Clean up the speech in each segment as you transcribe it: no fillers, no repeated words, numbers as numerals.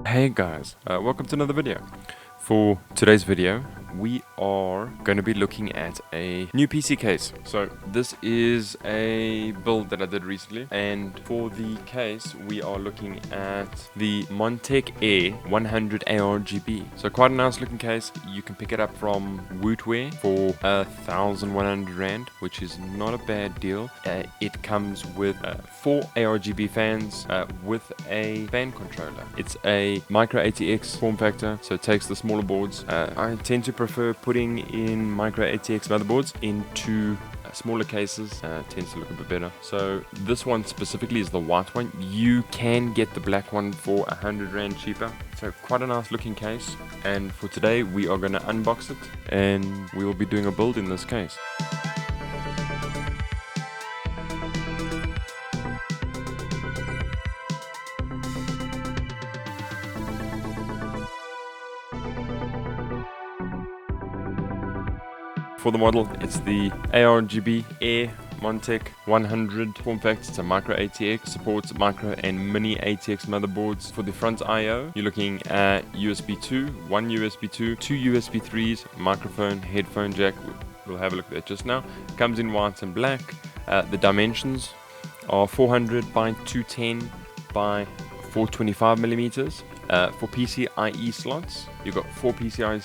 Hey guys, welcome to another video. For today's video, we are going to be looking at a new PC case. So this is a build that I did recently, and for the case we are looking at the Montech Air 100 ARGB. So quite a nice looking case. You can pick it up from Wootware for 1,100 Rand, which is not a bad deal. It comes with 4 ARGB fans with a fan controller. It's a micro ATX form factor, so it takes the smaller boards. I tend to prefer putting in micro ATX motherboards into smaller cases. Tends to look a bit better. So this one specifically is the white one. You can get the black one for 100 Rand cheaper. So quite a nice looking case, and for today we are going to unbox it and we will be doing a build in this case. For the model, it's the ARGB Air Montech 100 form factor. It's a micro ATX, supports micro and mini ATX motherboards. For the front I/O, you're looking at USB 2, one USB 2, two USB 3s, microphone, headphone jack. We'll have a look at that just now. Comes in white and black. The dimensions are 400 by 210 by 425 millimeters. For PCIe slots, you've got 4 PCIe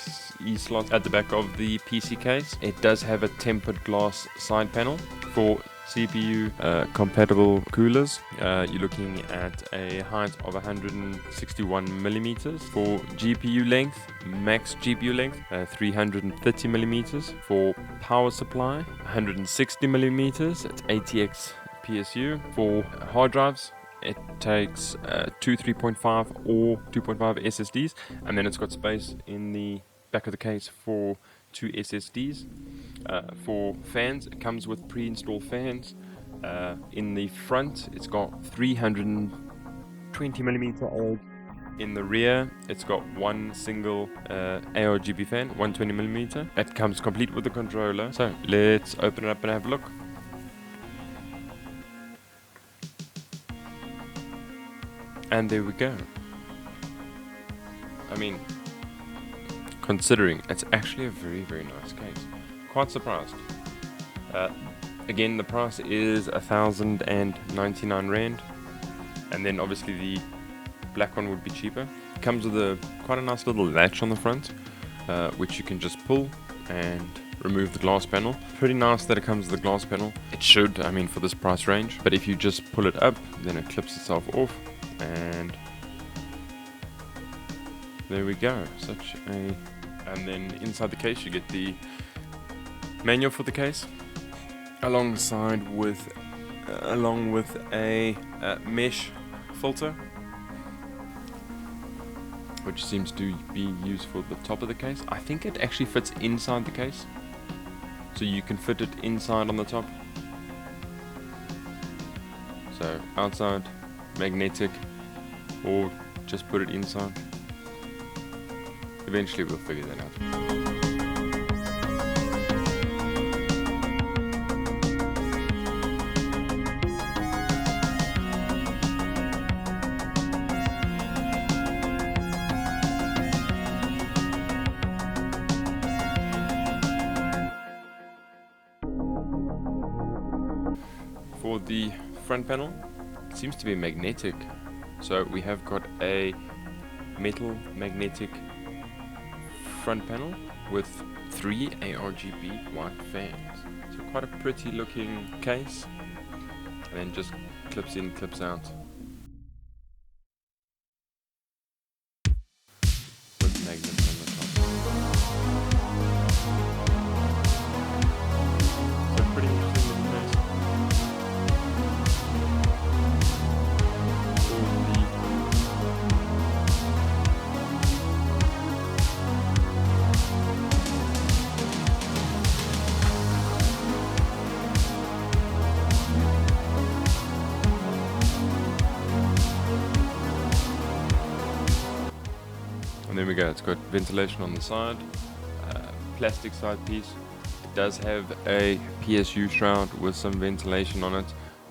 slots at the back of the PC case. It does have a tempered glass side panel. For CPU compatible coolers, you're looking at a height of 161 millimeters. For GPU length, max GPU length 330 millimeters. For power supply, 160 millimeters. It's ATX PSU. For hard drives, it takes two 3.5 or 2.5 SSDs, and then it's got space in the back of the case for 2 SSDs. For fans, it comes with pre-installed fans. In the front, it's got 320 millimeter old. In the rear, it's got one single ARGB fan, 120 millimeter. It comes complete with the controller. So let's open it up and have a look. And there we go. I mean, considering it's actually a very, very nice case. Quite surprised. Again, the price is 1,099 Rand. And then obviously the black one would be cheaper. It comes with quite a nice little latch on the front, which you can just pull and remove the glass panel. Pretty nice that it comes with the glass panel. It should, I mean, for this price range. But if you just pull it up, then it clips itself off. And there we go. And then inside the case you get the manual for the case, along with a mesh filter, which seems to be used for the top of the case. I think it actually fits inside the case, so you can fit it inside on the top. So outside, magnetic, or just put it inside. Eventually we'll figure that out. For the front panel, it seems to be magnetic. So we have got a metal magnetic front panel with 3 ARGB white fans. So quite a pretty looking case. And then just clips in, clips out. With magnets on the top. So pretty interesting looking case. And there we go, it's got ventilation on the side, plastic side piece. It does have a PSU shroud with some ventilation on it,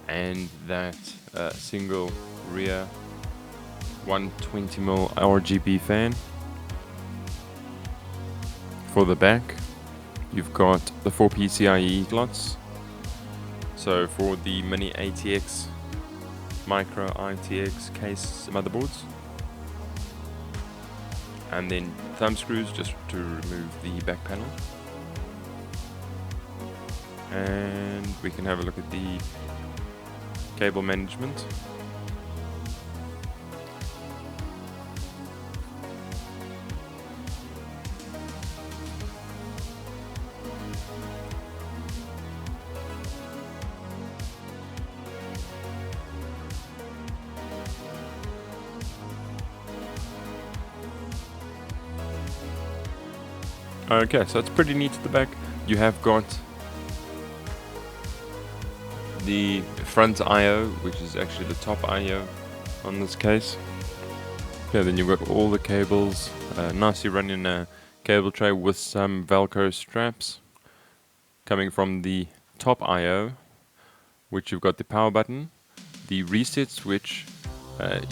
and that single rear 120mm ARGB fan. For the back, you've got the 4 PCIe slots. So for the Mini-ATX, Micro-ATX case motherboards. And then thumb screws just to remove the back panel. And we can have a look at the cable management. Okay, so it's pretty neat at the back. You have got the front I/O, which is actually the top I/O on this case. Okay, then you've got all the cables nicely run in a cable tray with some Velcro straps coming from the top I/O, which you've got the power button, the reset switch,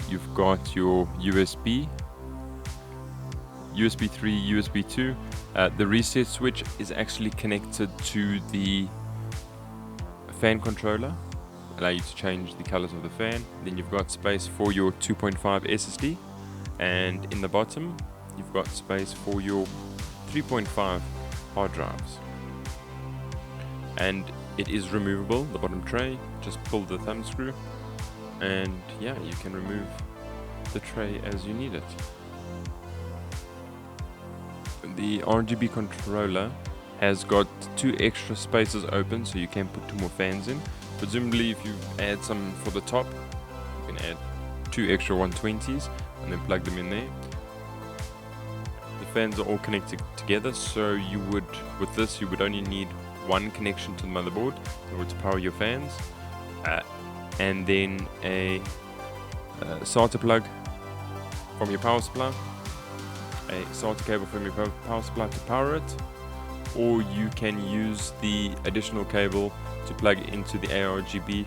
you've got your USB 3, USB 2. The reset switch is actually connected to the fan controller, allow you to change the colors of the fan. Then you've got space for your 2.5 SSD, and in the bottom you've got space for your 3.5 hard drives. And it is removable, the bottom tray. Just pull the thumb screw and yeah, you can remove the tray as you need it. The RGB controller has got 2 extra spaces open, so you can put 2 more fans in. Presumably if you add some for the top, you can add 2 extra 120s and then plug them in there. The fans are all connected together, so you would, with this, you would only need one connection to the motherboard in order to power your fans, and then a Sata plug from your power supply, a Sata cable from your power supply to power it, or you can use the additional cable to plug into the ARGB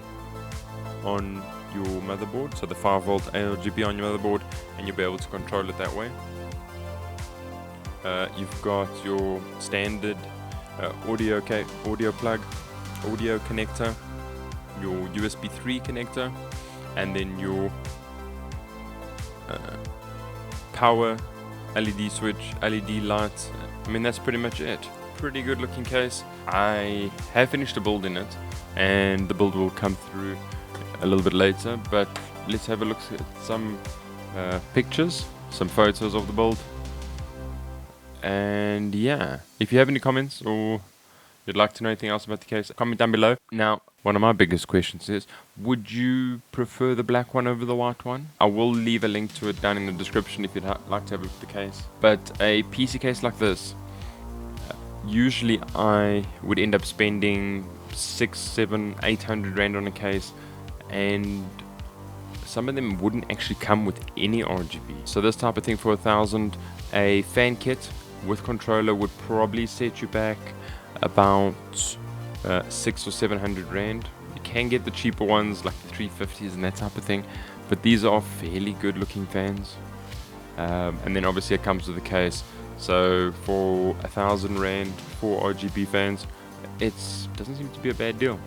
on your motherboard, so the 5V ARGB on your motherboard, and you'll be able to control it that way. You've got your standard audio plug, audio connector, your USB 3 connector, and then your power LED switch, LED lights. I mean, that's pretty much it. Pretty good looking case. I have finished a build in it, and the build will come through a little bit later, but let's have a look at some pictures, some photos of the build. And yeah, if you have any comments or you'd like to know anything else about the case, comment down below. Now, one of my biggest questions is, would you prefer the black one over the white one? I will leave a link to it down in the description if you'd like to have a look at the case. But a PC case like this, usually I would end up spending 600, 700, 800 rand on a case, and some of them wouldn't actually come with any RGB. So this type of thing for 1,000, a fan kit with controller would probably set you back about 600 or 700 rand. You can get the cheaper ones like the 350s and that type of thing, but these are fairly good looking fans. And then obviously it comes with the case. So for 1,000 rand for RGB fans, it doesn't seem to be a bad deal.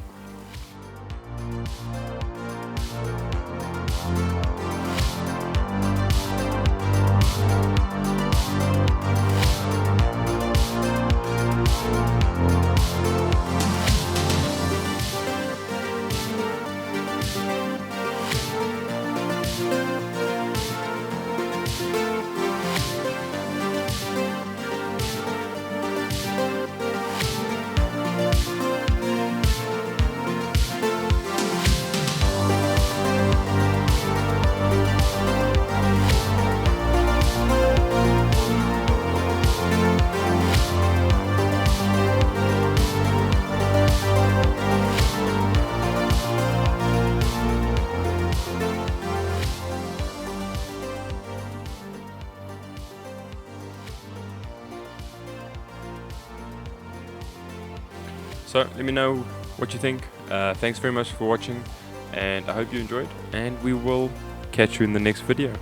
So let me know what you think. Thanks very much for watching, and I hope you enjoyed, and we will catch you in the next video.